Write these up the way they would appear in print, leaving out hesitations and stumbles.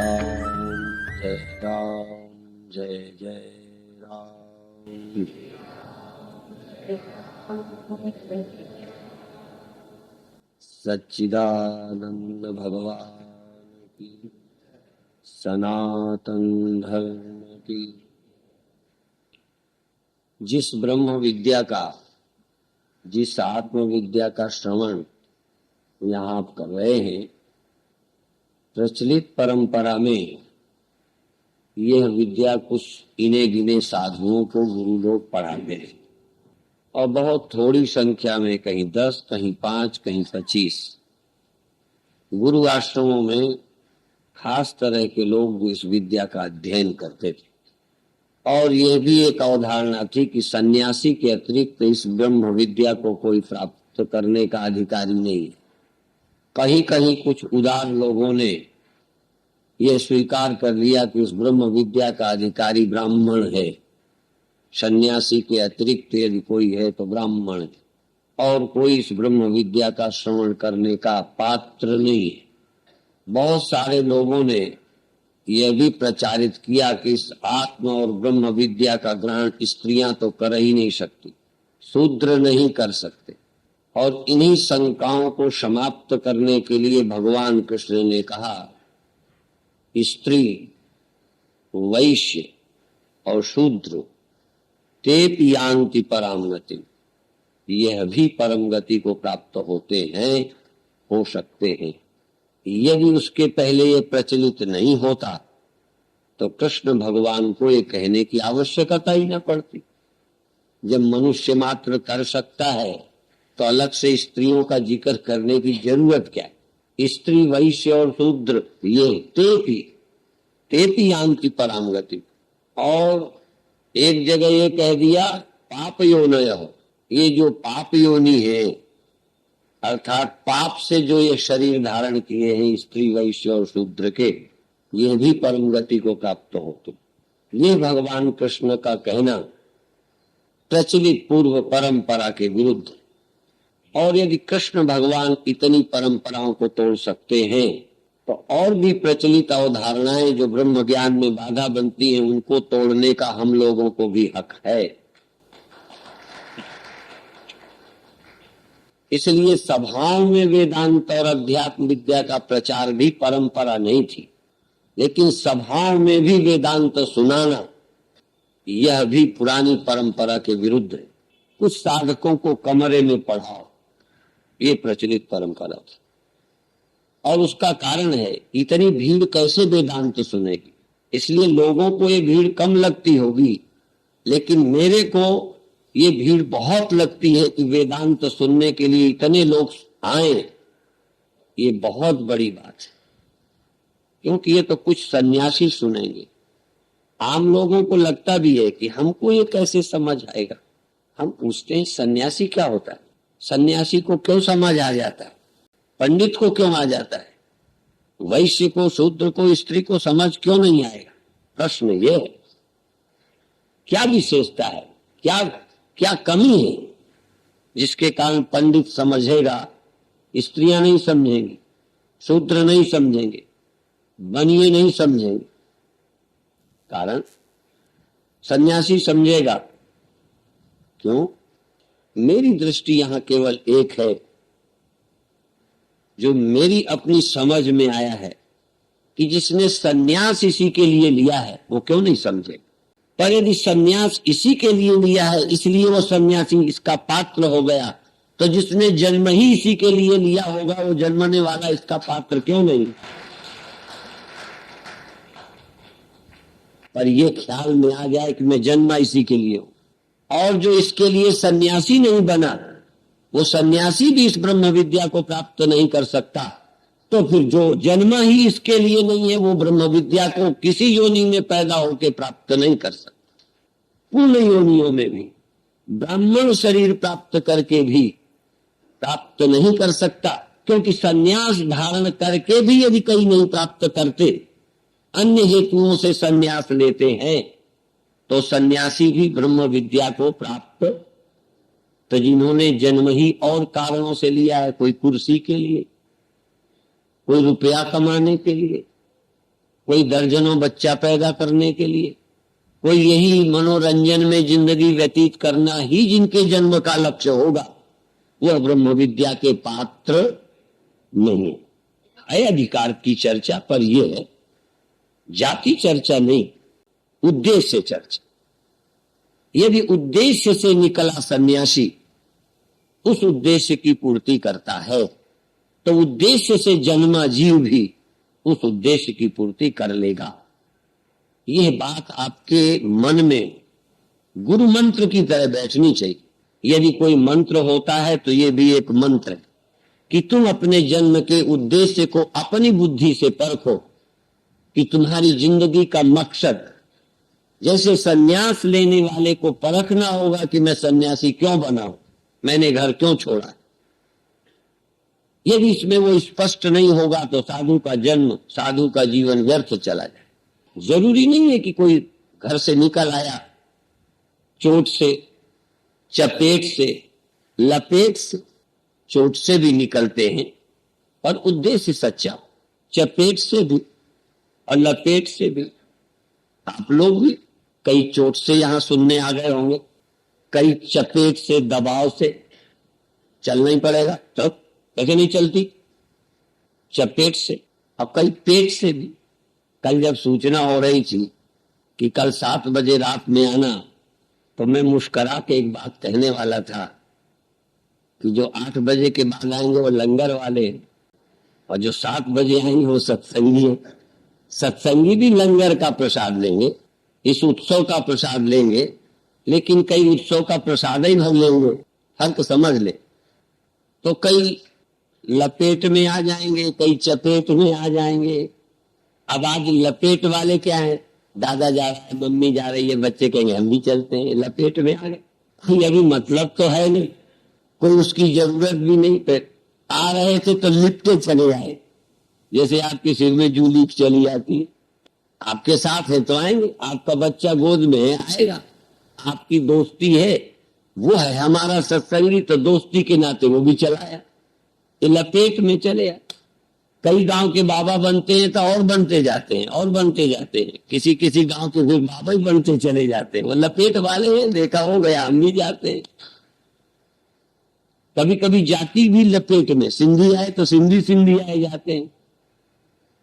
राम जय राम जय जय राम। सच्चिदानंद भगवान की, सनातन धर्म की। जिस ब्रह्म विद्या का, जिस आत्म विद्या का श्रवण यहाँ आप कर रहे हैं, प्रचलित परंपरा में यह विद्या कुछ इने गिने साधुओं को गुरु लोग पढ़ाते हैं और बहुत थोड़ी संख्या में, कहीं 10, कहीं 5, कहीं 25 गुरु आश्रमों में खास तरह के लोग इस विद्या का अध्ययन करते थे। और यह भी एक अवधारणा थी कि सन्यासी के अतिरिक्त इस ब्रह्म विद्या को कोई प्राप्त करने का अधिकारी नहीं है। कहीं कहीं कुछ उदार लोगों ने यह स्वीकार कर लिया कि इस ब्रह्म विद्या का अधिकारी ब्राह्मण है, सन्यासी के अतिरिक्त यदि कोई है तो ब्राह्मण है, और कोई इस ब्रह्म विद्या का श्रवण करने का पात्र नहीं है। बहुत सारे लोगों ने यह भी प्रचारित किया कि इस आत्म और ब्रह्म विद्या का ग्रहण स्त्रियां तो कर ही नहीं सकती, शूद्र नहीं कर सकते। और इन्हीं शंकाओं को समाप्त करने के लिए भगवान कृष्ण ने कहा, स्त्री, वैश्य और शूद्र तेपि यान्ति परम गति, यह भी परम गति को प्राप्त होते हैं, हो सकते हैं। यदि उसके पहले ये प्रचलित नहीं होता तो कृष्ण भगवान को ये कहने की आवश्यकता ही न पड़ती। जब मनुष्य मात्र कर सकता है तो अलग से स्त्रियों का जिक्र करने की जरूरत क्या है। स्त्री, वैश्य और शूद्र ये तेपि यान्ति परम गति। और एक जगह ये कह दिया पाप योनयः, ये जो पाप योनि है, अर्थात पाप से जो ये शरीर धारण किए हैं स्त्री, वैश्य और शूद्र के, ये भी परम गति को प्राप्त होते। ये भगवान कृष्ण का कहना प्रचलित पूर्व परंपरा के विरुद्ध। और यदि कृष्ण भगवान इतनी परंपराओं को तोड़ सकते हैं तो और भी प्रचलित अवधारणाएं जो ब्रह्म ज्ञान में बाधा बनती हैं, उनको तोड़ने का हम लोगों को भी हक है। इसलिए सभाओं में वेदांत और अध्यात्म विद्या का प्रचार भी परंपरा नहीं थी, लेकिन सभाओं में भी वेदांत सुनाना यह भी पुरानी परंपरा के विरुद्ध है। कुछ साधकों को कमरे में पढ़ाओ, ये प्रचलित परंपरा थी। और उसका कारण है, इतनी भीड़ कैसे वेदांत सुनेगी, इसलिए लोगों को ये भीड़ कम लगती होगी, लेकिन मेरे को ये भीड़ बहुत लगती है कि वेदांत सुनने के लिए इतने लोग आए। ये बहुत बड़ी बात है, क्योंकि ये तो कुछ सन्यासी सुनेंगे। आम लोगों को लगता भी है कि हमको ये कैसे समझ आएगा। हम पूछते हैं सन्यासी क्या होता है, सन्यासी को क्यों समझ आ जाता है, पंडित को क्यों आ जाता है, वैश्य को, शूद्र को, स्त्री को समझ क्यों नहीं आएगा। प्रश्न ये है, क्या विशेषता है, क्या कमी है जिसके कारण पंडित समझेगा, स्त्रियां नहीं समझेंगी, शूद्र नहीं समझेंगे, बनिए नहीं समझेंगे। कारण सन्यासी समझेगा। क्यों? मेरी दृष्टि यहां केवल एक है, जो मेरी अपनी समझ में आया है कि जिसने सन्यास इसी के लिए लिया है वो क्यों नहीं समझे। पर यदि सन्यास इसी के लिए लिया है, इसलिए वो सन्यासी इसका पात्र हो गया, तो जिसने जन्म ही इसी के लिए लिया होगा वो जन्मने वाला इसका पात्र क्यों नहीं। पर ये ख्याल में आ जाए कि मैं जन्मा इसी के लिए हूं। और जो इसके लिए सन्यासी नहीं बना, वो सन्यासी भी इस ब्रह्म विद्या को प्राप्त नहीं कर सकता, तो फिर जो जन्म ही इसके लिए नहीं है वो ब्रह्म विद्या को किसी योनि में पैदा होकर प्राप्त नहीं कर सकता। पूर्ण योनियों में भी ब्राह्मण शरीर प्राप्त करके भी प्राप्त नहीं कर सकता, क्योंकि सन्यास धारण करके भी यदि कहीं नहीं प्राप्त करते, अन्य हेतुओं से सन्यास लेते हैं, तो सन्यासी भी ब्रह्म विद्या को प्राप्त। तो जिन्होंने जन्म ही और कारणों से लिया है, कोई कुर्सी के लिए, कोई रुपया कमाने के लिए, कोई दर्जनों बच्चा पैदा करने के लिए, कोई यही मनोरंजन में जिंदगी व्यतीत करना ही जिनके जन्म का लक्ष्य होगा, वह ब्रह्म विद्या के पात्र नहीं है। अधिकार की चर्चा, पर यह है जाति चर्चा नहीं, उद्देश्य चर्चा। यदि उद्देश्य से निकला सन्यासी उस उद्देश्य की पूर्ति करता है, तो उद्देश्य से जन्मा जीव भी उस उद्देश्य की पूर्ति कर लेगा। यह बात आपके मन में गुरु मंत्र की तरह बैठनी चाहिए। यदि कोई मंत्र होता है तो यह भी एक मंत्र है कि तुम अपने जन्म के उद्देश्य को अपनी बुद्धि से परखो कि तुम्हारी जिंदगी का मकसद, जैसे सन्यास लेने वाले को परखना होगा कि मैं सन्यासी क्यों बना हूं, मैंने घर क्यों छोड़ा। यदि इसमें वो स्पष्ट नहीं होगा तो साधु का जन्म, साधु का जीवन व्यर्थ चला जाए। जरूरी नहीं है कि कोई घर से निकल आया चोट से, चपेट से, लपेट से, चोट से भी निकलते हैं और उद्देश्य सच्चा, चपेट से भी और लपेट से भी। आप लोग भी कई चोट से यहां सुनने आ गए होंगे, कई चपेट से, दबाव से। चलना ही पड़ेगा, तो कैसे नहीं चलती, चपेट से। अब कई पेट से भी। कल जब सूचना हो रही थी कि कल 7 बजे रात में आना, तो मैं मुस्करा के एक बात कहने वाला था कि जो 8 बजे के बाद आएंगे वो लंगर वाले, और जो 7 बजे आएंगे वो सत्संगी है। सत्संगी भी लंगर का प्रसाद लेंगे, इस उत्सव का प्रसाद लेंगे, लेकिन कई उत्सव का प्रसाद ही भर लेंगे। फर्क समझ ले। तो कई लपेट में आ जाएंगे, कई चपेट में आ जाएंगे। अब आज लपेट वाले क्या है, दादा जा रहा है, मम्मी जा रही है, बच्चे कहेंगे हम भी चलते हैं, लपेट में आ गए। ये भी मतलब तो है नहीं, कोई उसकी जरूरत भी नहीं। फिर आ रहे थे तो लिपटे चले आए, जैसे आपके सिर में जू लीप चली जाती है। आपके साथ है तो आएंगे, आपका बच्चा गोद में है आएगा, आपकी दोस्ती है वो है हमारा सत्संगी, तो दोस्ती के नाते वो भी चलाया, ये लपेट में चले आए। कई गांव के बाबा बनते हैं तो और बनते जाते हैं और बनते जाते हैं, किसी किसी गांव के फिर बाबा ही बनते चले जाते हैं। वो लपेट वाले हैं, देखा हो गया, हम भी जाते हैं। कभी कभी जाति भी लपेट में, सिंधी आए तो सिंधी सिंधी आए जाते हैं,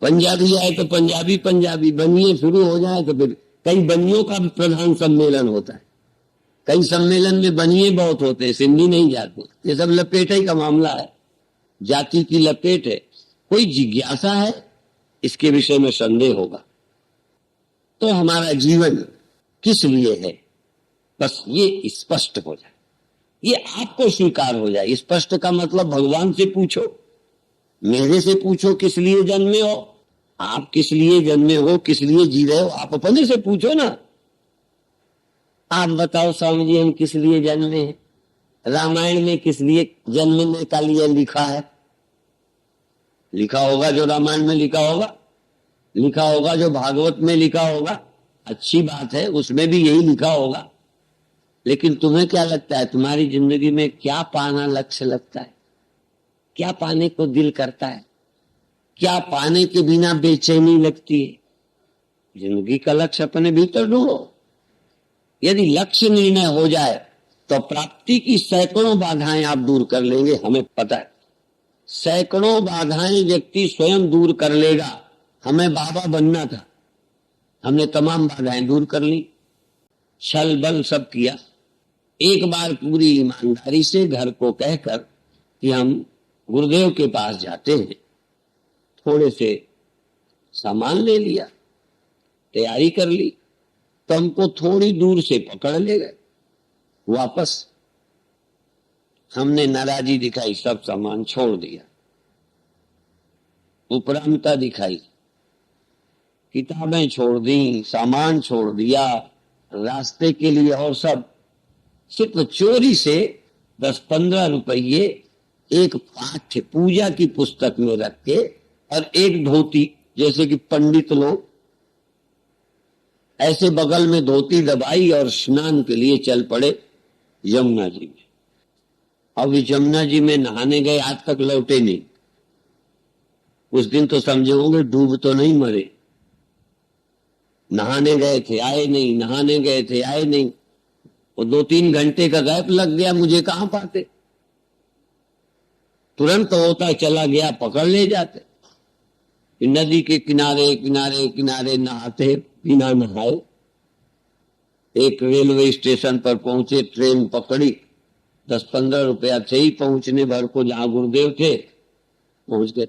पंजाबी आए तो पंजाबी पंजाबी, बनिए शुरू हो जाए तो फिर कई बनियों का भी प्रधान सम्मेलन होता है। कई सम्मेलन में बनिए बहुत होते हैं, सिंधी नहीं जाते। ये सब लपेट ही का मामला है, जाति की लपेट है। कोई जिज्ञासा है इसके विषय में संदेह होगा तो हमारा जीवन किस लिए है, बस ये स्पष्ट हो जाए, ये आपको स्वीकार हो जाए। स्पष्ट का मतलब भगवान से पूछो, मेरे से पूछो किस लिए जन्मे हो, आप किस लिए जन्मे हो, किस लिए जी रहे हो, आप अपने से पूछो ना। आप बताओ स्वामी जी हम किस लिए जन्मे हैं, रामायण में किस लिए जन्मने का लिए लिखा है, लिखा होगा जो रामायण में लिखा होगा, लिखा होगा जो भागवत में लिखा होगा, अच्छी बात है, उसमें भी यही लिखा होगा। लेकिन तुम्हें क्या लगता है, तुम्हारी जिंदगी में क्या पाना लक्ष्य लगता है, क्या पाने को दिल करता है, क्या पाने के बिना बेचैनी लगती है। जिंदगी का लक्ष्य अपने भीतर ढूंढो। यदि लक्ष्य निर्णय हो जाए तो प्राप्ति की सैकड़ों बाधाएं आप दूर कर लेंगे, हमें पता है। सैकड़ों बाधाएं व्यक्ति स्वयं दूर कर लेगा। हमें बाबा बनना था, हमने तमाम बाधाएं दूर कर ली, छल बल सब किया। एक बार पूरी ईमानदारी से घर को कहकर कि हम गुरुदेव के पास जाते हैं, थोड़े से सामान ले लिया, तैयारी कर ली, तो हमको थोड़ी दूर से पकड़ ले गए वापस। हमने नाराजी दिखाई, सब सामान छोड़ दिया, उपरामता दिखाई, किताबें छोड़ दी, सामान छोड़ दिया रास्ते के लिए, और सब सिर्फ चोरी से 10-15 रुपये एक पाठ्य पूजा की पुस्तक में रख के और एक धोती, जैसे कि पंडित लोग ऐसे बगल में धोती दबाई और स्नान के लिए चल पड़े यमुना जी में। अब यमुना जी में नहाने गए, आज तक लौटे नहीं। उस दिन तो समझे होंगे डूब तो नहीं मरे, नहाने गए थे आए नहीं, नहाने गए थे आए नहीं। वो 2-3 घंटे का गैप लग गया, मुझे कहां पाते, तुरंत होता चला गया, पकड़ ले जाते। नदी के किनारे किनारे किनारे नहाते बिना नहाए। एक रेलवे स्टेशन पर पहुंचे, ट्रेन पकड़ी, 10-15 रुपया थे ही पहुंचने भर को, जहां गुरुदेव थे पहुंच गए।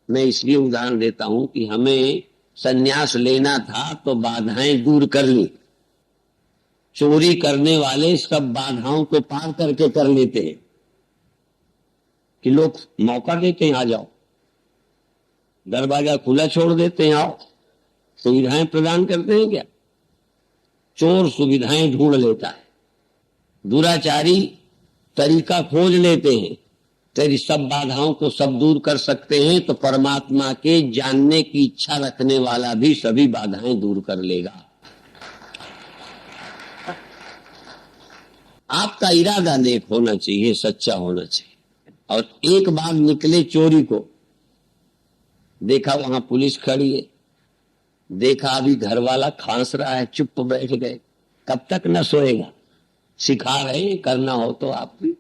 मैं इसलिए उदाहरण देता हूं कि हमें संन्यास लेना था तो बाधाएं दूर कर ली। चोरी करने वाले सब बाधाओं को पार करके कर लेते हैं कि लोग मौका देते हैं, आ जाओ, दरवाजा खुला छोड़ देते हैं, आओ, सुविधाएं प्रदान करते हैं क्या? चोर सुविधाएं ढूंढ लेता है, दुराचारी तरीका खोज लेते हैं। तेरी सब बाधाओं को सब दूर कर सकते हैं तो परमात्मा के जानने की इच्छा रखने वाला भी सभी बाधाएं दूर कर लेगा। आपका इरादा नेक होना चाहिए, सच्चा होना चाहिए। और एक बार निकले चोरी को, देखा वहां पुलिस खड़ी है, देखा अभी घर वाला खांस रहा है, चुप बैठ गए। कब तक न सोएगा? सिखा रहे हैं, करना हो तो आप भी।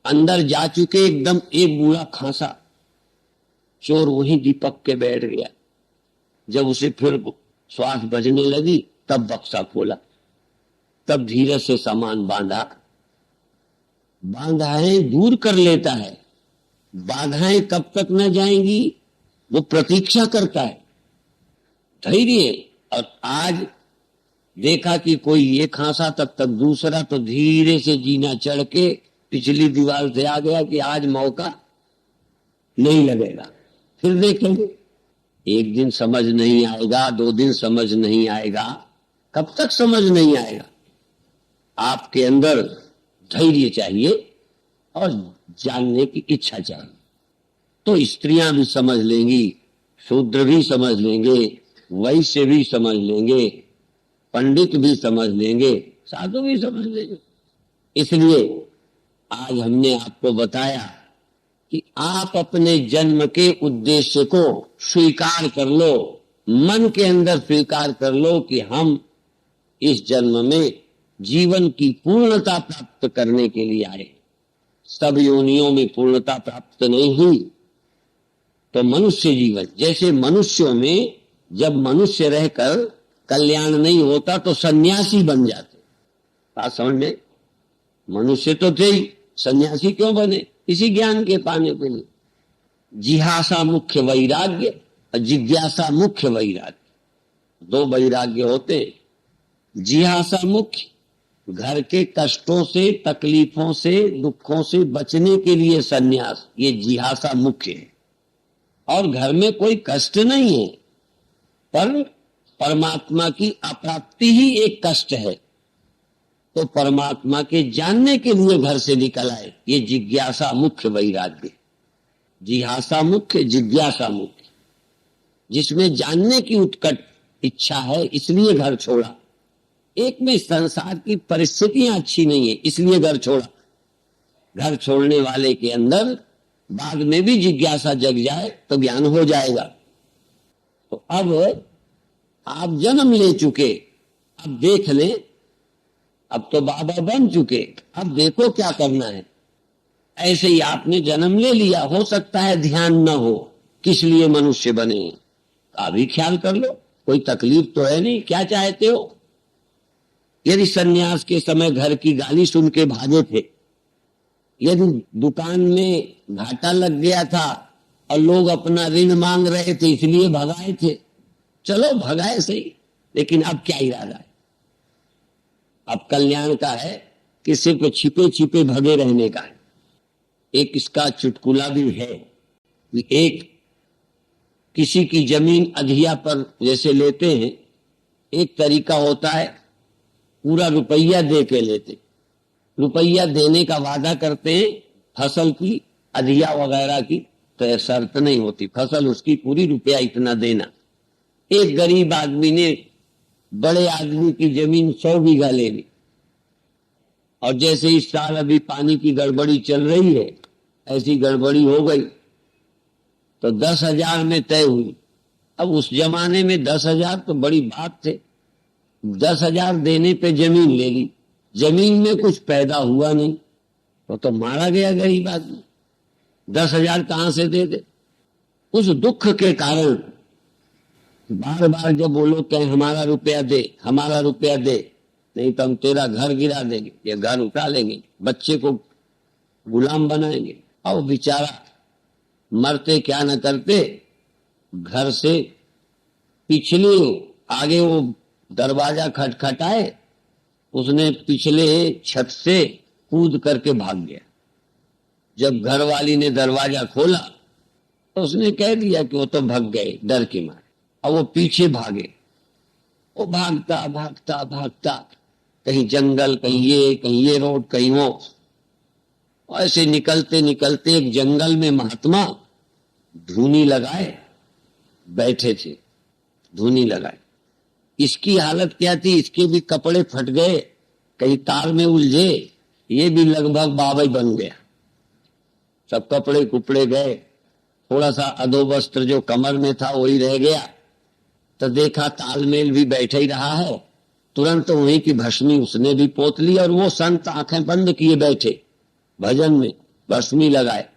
अंदर जा चुके, एकदम एक बूढ़ा खांसा, चोर वहीं दीपक के बैठ गया। जब उसे फिर श्वास बजने लगी तब बक्सा खोला, तब धीरे से सामान बांधा। बाधाएं दूर कर लेता है, बाधाएं कब तक न जाएंगी वो प्रतीक्षा करता है, धैर्य। और आज देखा कि कोई ये खांसा, तब तक दूसरा, तो धीरे से जीना चढ़ के पिछली दीवार से आ गया कि आज मौका नहीं लगेगा, फिर देखेंगे। एक दिन समझ नहीं आएगा, 2 दिन समझ नहीं आएगा, कब तक समझ नहीं आएगा? आपके अंदर धैर्य चाहिए और जानने की इच्छा चाहिए, तो स्त्रियां भी समझ लेंगी, शूद्र भी समझ लेंगे, वैश्य भी समझ लेंगे, पंडित भी समझ लेंगे, साधु भी समझ लेंगे। इसलिए आज हमने आपको बताया कि आप अपने जन्म के उद्देश्य को स्वीकार कर लो, मन के अंदर स्वीकार कर लो कि हम इस जन्म में जीवन की पूर्णता प्राप्त करने के लिए आए। सब योनियों में पूर्णता प्राप्त नहीं हुई तो मनुष्य जीवन, जैसे मनुष्यों में जब मनुष्य रहकर कल्याण नहीं होता तो सन्यासी बन जाते। बात समझ में? मनुष्य तो थे ही, सन्यासी क्यों बने? इसी ज्ञान के पाने के लिए। जिहासा मुख्य वैराग्य और जिज्ञासा मुख्य वैराग्य, 2 वैराग्य होते। जिहासा मुख्य, घर के कष्टों से, तकलीफों से, दुखों से बचने के लिए सन्यास, ये जिहासा मुख्य है। और घर में कोई कष्ट नहीं है, पर परमात्मा की अप्राप्ति ही एक कष्ट है, तो परमात्मा के जानने के लिए घर से निकल आए, ये जिज्ञासा मुख्य वैराग्य। जिहासा मुख्य, जिज्ञासा मुख्य, जिसमें जानने की उत्कट इच्छा है इसलिए घर छोड़ा। एक में संसार की परिस्थितियां अच्छी नहीं है इसलिए घर छोड़ा। घर छोड़ने वाले के अंदर बाद में भी जिज्ञासा जग जाए तो ज्ञान हो जाएगा। तो अब आप जन्म ले चुके, अब देख ले, अब तो बाबा बन चुके, अब देखो क्या करना है। ऐसे ही आपने जन्म ले लिया, हो सकता है ध्यान न हो किस लिए मनुष्य बने, अभी ख्याल कर लो, कोई तकलीफ तो है नहीं, क्या चाहते हो। यदि सन्यास के समय घर की गाली सुन के भागे थे, यदि दुकान में घाटा लग गया था और लोग अपना ऋण मांग रहे थे इसलिए भगाए थे, चलो भगाए सही, लेकिन अब क्या इरादा है? अब कल्याण का है कि सिर्फ छिपे छिपे भगे रहने का है। एक इसका चुटकुला भी है, एक किसी की जमीन अधिया पर जैसे लेते हैं, एक तरीका होता है पूरा रुपया दे के लेते, रुपया देने का वादा करते हैं, फसल की अधिया वगैरह की तो शर्त नहीं होती, फसल उसकी पूरी, रुपया इतना देना। एक गरीब आदमी ने बड़े आदमी की जमीन 100 बीघा ले ली, और जैसे इस साल अभी पानी की गड़बड़ी चल रही है, ऐसी गड़बड़ी हो गई तो 10,000 में तय हुई। अब उस जमाने में 10,000 तो बड़ी बात थे, 10,000 देने पे जमीन ले ली, जमीन में कुछ पैदा हुआ नहीं, तो मारा गया गरीब आदमी। 10,000 कहां से दे दे? उस दुख के कारण बार बार जब वो लोग कहें हमारा रुपया दे, हमारा रुपया दे, नहीं तो हम तेरा घर गिरा देंगे, ये घर उठा लेंगे, बच्चे को गुलाम बनाएंगे। और बेचारा मरते क्या न करते, घर से पिछले आगे वो दरवाजा खटखटाए, उसने पिछले छत से कूद करके भाग गया। जब घरवाली ने दरवाजा खोला तो उसने कह दिया कि वो तो भाग गए डर के मारे। और वो पीछे भागे, वो भागता भागता भागता, कहीं जंगल, कहीं ये रोड, कहीं वो, ऐसे निकलते निकलते एक जंगल में महात्मा धूनी लगाए बैठे थे, धूनी लगाए। इसकी हालत क्या थी, इसके भी कपड़े फट गए, कहीं तार में उलझे, ये भी लगभग बाबा बन गया, सब कपड़े कुपड़े गए, थोड़ा सा अधोवस्त्र जो कमर में था वही रह गया। तो देखा तालमेल भी बैठे ही रहा है, तुरंत वहीं की भस्मी उसने भी पोत ली, और वो संत आंखें बंद किए बैठे भजन में, भस्मी लगाए,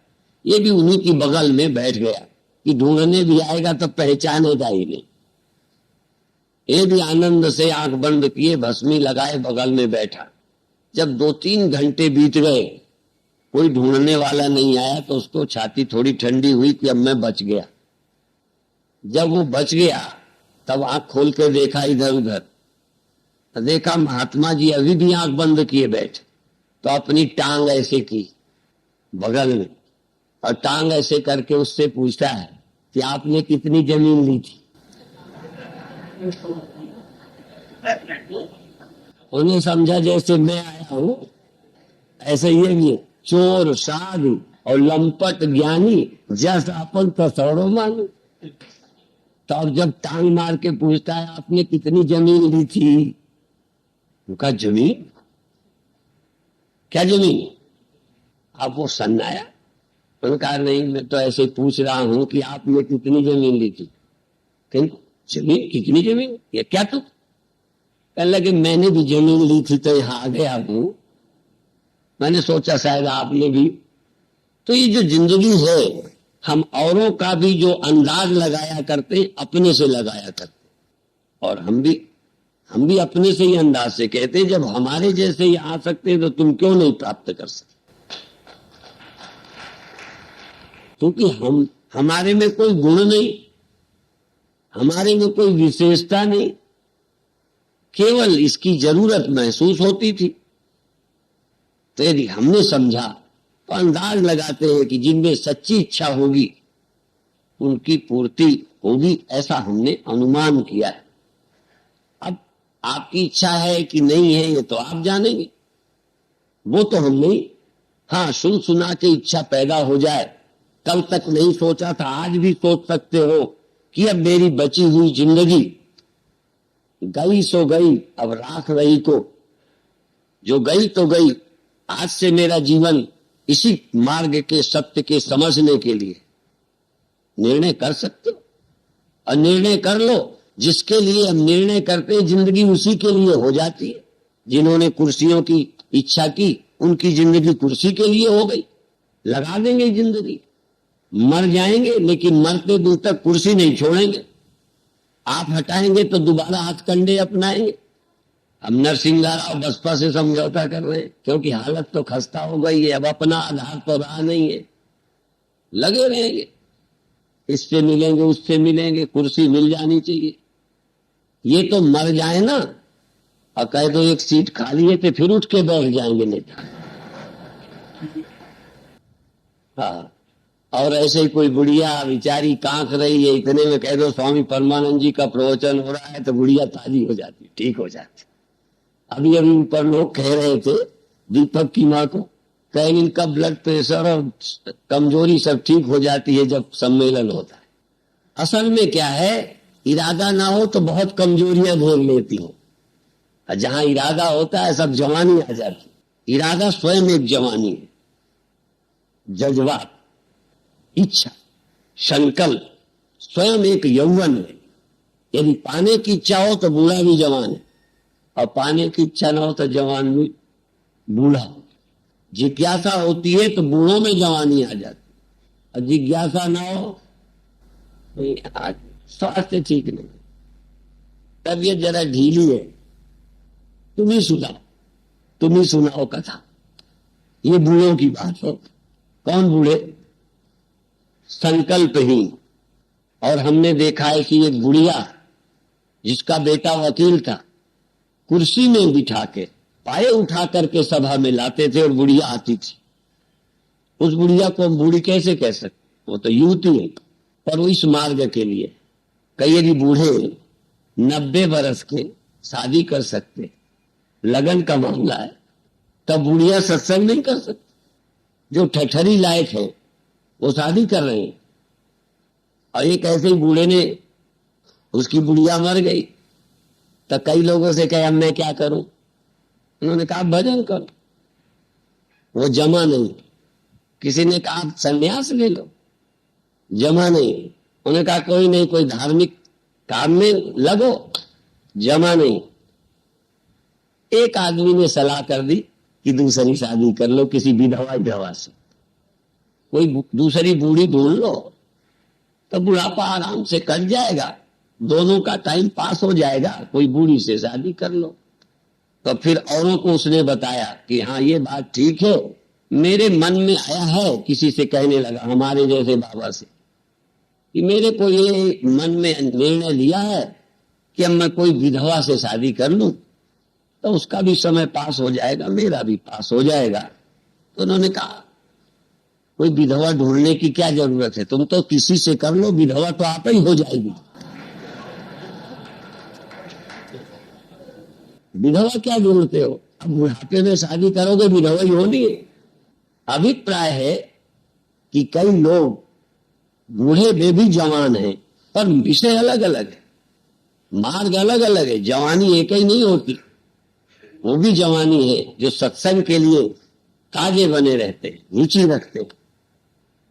ये भी उन्हीं की बगल में बैठ गया कि ढूंढने भी आएगा तो पहचानेगा ही नहीं। ये भी आनंद से आंख बंद किए, भस्मी लगाए, बगल में बैठा। जब 2-3 घंटे बीत गए, कोई ढूंढने वाला नहीं आया, तो उसको छाती थोड़ी ठंडी हुई कि अब मैं बच गया। जब वो बच गया तब आंख खोल के देखा इधर उधर, तो देखा महात्मा जी अभी भी आंख बंद किए बैठे। तो अपनी टांग ऐसे की बगल में, और टांग ऐसे करके उससे पूछता है कि आपने कितनी जमीन ली थी? उन्हें समझा जैसे मैं आया हूं ऐसे ये भी चोर साधु और लंपट ज्ञानी जस अपन तसौड़ो मानो। तो अब जब टांग मार के पूछता है आपने कितनी जमीन ली थी? उनका जमीन? क्या जमीन? आप वो सन्नाया? उनका नहीं, मैं तो ऐसे पूछ रहा हूं कि आपने कितनी जमीन ली थी। जमीन? कितनी जमीन? ये क्या? तो कहने लगे मैंने भी जमीन ली थी तो यहां आ गया हूं, मैंने सोचा शायद आपने भी। तो ये जो जिंदगी है, हम औरों का भी जो अंदाज लगाया करते, अपने से लगाया करते, और हम भी अपने से ही अंदाज से कहते हैं जब हमारे जैसे ही आ सकते हैं तो तुम क्यों नहीं प्राप्त कर सकते? क्योंकि हमारे में कोई गुण नहीं, हमारे में कोई विशेषता नहीं, केवल इसकी जरूरत महसूस होती थी। तो यदि हमने समझा तो अंदाज लगाते हैं कि जिनमें सच्ची इच्छा होगी उनकी पूर्ति होगी, ऐसा हमने अनुमान किया है। अब आपकी इच्छा है कि नहीं है ये तो आप जानेंगे, वो तो हम नहीं। हाँ, सुन सुना के इच्छा पैदा हो जाए, कल तक नहीं सोचा था आज भी सोच सकते हो कि अब मेरी बची हुई जिंदगी गई सो गई, अब राख रही को, जो गई तो गई, आज से मेरा जीवन इसी मार्ग के सत्य के समझने के लिए निर्णय कर सकते हो। और निर्णय कर लो, जिसके लिए हम निर्णय करते हैं जिंदगी उसी के लिए हो जाती है। जिन्होंने कुर्सियों की इच्छा की उनकी जिंदगी कुर्सी के लिए हो गई। लगा देंगे जिंदगी, मर जाएंगे लेकिन मरते दिन तक कुर्सी नहीं छोड़ेंगे। आप हटाएंगे तो दोबारा हथकंडे अपनाएंगे। हम नरसिंह राव बसपा से समझौता कर रहे हैं क्योंकि हालत तो खस्ता हो गई है, अब अपना आधार तो रहा नहीं है। लगे रहेंगे, इससे मिलेंगे उससे मिलेंगे, कुर्सी मिल जानी चाहिए। ये तो मर जाए ना और कह दो एक सीट खाली है तो फिर उठ के बैठ जाएंगे नेता। हाँ, और ऐसे ही कोई बुढ़िया बेचारी कांक रही है, इतने में कह दो स्वामी परमानंद जी का प्रवचन हो रहा है तो बुढ़िया ताजी हो जाती, ठीक हो जाती। अभी ऊपर लोग कह रहे थे दीपक की माँ को, कह इनका ब्लड प्रेशर और कमजोरी सब ठीक हो जाती है जब सम्मेलन होता है। असल में क्या है, इरादा ना हो तो बहुत कमजोरियां झेल लेती हो, और जहां इरादा होता है सब जवानी आ जाती। इरादा स्वयं एक जवानी है, जज्बात, इच्छा, संकल्प स्वयं एक यौवन है। यदि पाने की इच्छा हो तो बूढ़ा भी जवान है, और पाने की इच्छा ना हो तो जवान भी बूढ़ा। जिज्ञासा होती है तो बूढ़ों में जवानी आ जाती, और जिज्ञासा ना हो तो आज स्वास्थ्य ठीक नहीं, तबीयत जरा ढीली है। तुम ही सुनाओ कथा। ये बूढ़ों की बात है। कौन बूढ़े? संकल्पहीन। और हमने देखा है कि एक बुढ़िया जिसका बेटा वकील था, कुर्सी में बिठा के पाए उठा करके सभा में लाते थे और बुढ़िया आती थी। उस बुढ़िया को हम बूढ़ी कैसे कह सकते? वो तो युवती है। पर वो इस मार्ग के लिए कई यदि बूढ़े 90 बरस के शादी कर सकते, लगन का मामला है, तब बुढ़िया सत्संग नहीं कर सकती। जो ठठरी लायक है वो शादी कर रहे हैं। और एक ऐसे ही बूढ़े ने, उसकी बुढ़िया मर गई तो कई लोगों से कहे अब मैं क्या करूं? उन्होंने कहा भजन करो। वो जमा नहीं। किसी ने कहा संन्यास ले लो, जमा नहीं। उन्होंने कहा कोई नहीं, कोई धार्मिक काम में लगो, जमा नहीं। एक आदमी ने सलाह कर दी कि दूसरी शादी कर लो किसी विधवा से, कोई दूसरी बूढ़ी ढूंढ लो तो बुढ़ापा आराम से कट जाएगा, दोनों का टाइम पास हो जाएगा, कोई बूढ़ी से शादी कर लो। तो फिर औरों को उसने बताया कि हाँ ये बात ठीक है, मेरे मन में आया है। किसी से कहने लगा, हमारे जैसे बाबा से, कि मेरे को ये मन में निर्णय लिया है कि अब मैं कोई विधवा से शादी कर लूं तो उसका भी समय पास हो जाएगा, मेरा भी पास हो जाएगा। तो उन्होंने कहा कोई विधवा ढूंढने की क्या जरूरत है, तुम तो किसी से कर लो, विधवा तो आप ही हो जाएगी। विधवा क्या ढूंढते हो? अब बुढ़ापे में शादी करोगे विधवा ही होनी है। अभिप्राय है कि कई लोग बूढ़े में भी जवान हैं, पर विषय अलग अलग है, मार्ग अलग अलग है। जवानी एक ही नहीं होती। वो भी जवानी है जो सत्संग के लिए ताजे बने रहते, रुचि रखते,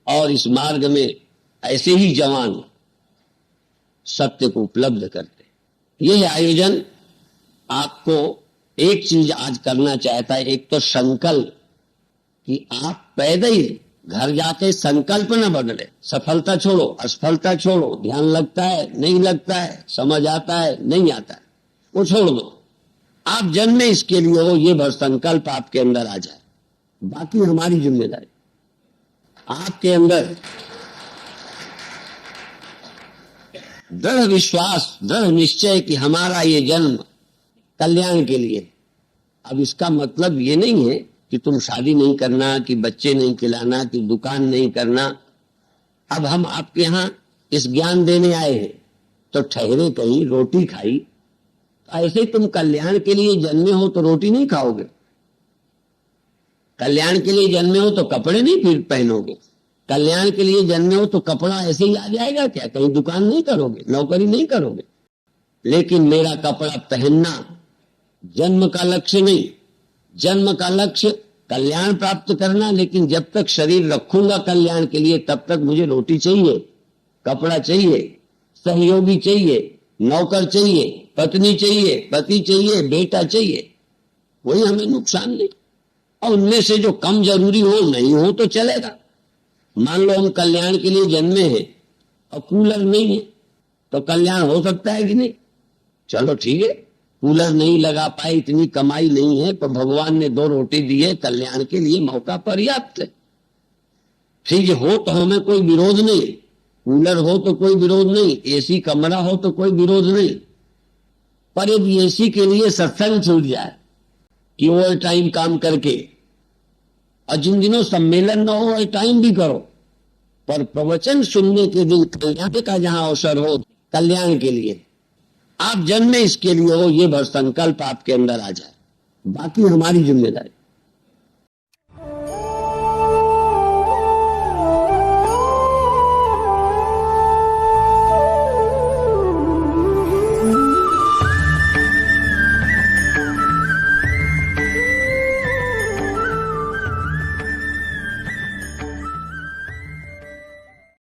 और इस मार्ग में ऐसे ही जवान सत्य को उपलब्ध करते। यह आयोजन आपको एक चीज आज करना चाहता है। एक तो संकल्प कि आप पैदल ही घर जाके संकल्प न बदले। सफलता छोड़ो, असफलता छोड़ो, ध्यान लगता है नहीं लगता है, समझ आता है नहीं आता है, वो छोड़ दो। आप जन्मे इसके लिए हो, ये भर संकल्प आपके अंदर आ जाए। बाकी हमारी जिम्मेदारी। आपके अंदर दृढ़ विश्वास, दृढ़ निश्चय कि हमारा ये जन्म कल्याण के लिए। अब इसका मतलब ये नहीं है कि तुम शादी नहीं करना, कि बच्चे नहीं खिलाना, कि दुकान नहीं करना। अब हम आपके यहाँ इस ज्ञान देने आए हैं तो ठहरे कहीं, रोटी खाई। ऐसे ही तुम कल्याण के लिए जन्मे हो तो रोटी नहीं खाओगे, कल्याण के लिए जन्मे हो तो कपड़े नहीं फिर पहनोगे, कल्याण के लिए जन्मे हो तो कपड़ा ऐसे ही आ जाएगा क्या? कहीं दुकान नहीं करोगे, नौकरी नहीं करोगे। लेकिन मेरा कपड़ा पहनना जन्म का लक्ष्य नहीं। जन्म का लक्ष्य कल्याण प्राप्त करना, लेकिन जब तक शरीर रखूंगा कल्याण के लिए तब तक मुझे रोटी चाहिए, कपड़ा चाहिए, सहयोगी चाहिए, नौकर चाहिए, पत्नी चाहिए, पति चाहिए, बेटा चाहिए। वही हमें नुकसान नहीं। और उनमें से जो कम जरूरी हो, नहीं हो तो चलेगा। मान लो हम कल्याण के लिए जन्मे हैं और कूलर नहीं है तो कल्याण हो सकता है कि नहीं? चलो ठीक है, कूलर नहीं लगा पाए, इतनी कमाई नहीं है, पर भगवान ने 2 रोटी दी है, कल्याण के लिए मौका पर्याप्त है। ठीक हो तो हमें कोई विरोध नहीं, कूलर हो तो कोई विरोध नहीं, एसी कमरा हो तो कोई विरोध नहीं। पर यदि एसी के लिए सत्संग छूट जाए कि ओवर टाइम काम करके, और जिन दिनों सम्मेलन न हो ओवर टाइम भी करो, पर प्रवचन सुनने के दिन कल्याण का जहां अवसर हो, कल्याण के लिए आप जन्मे इसके लिए हो, ये भर संकल्प आपके अंदर आ जाए। बाकी हमारी जिम्मेदारी।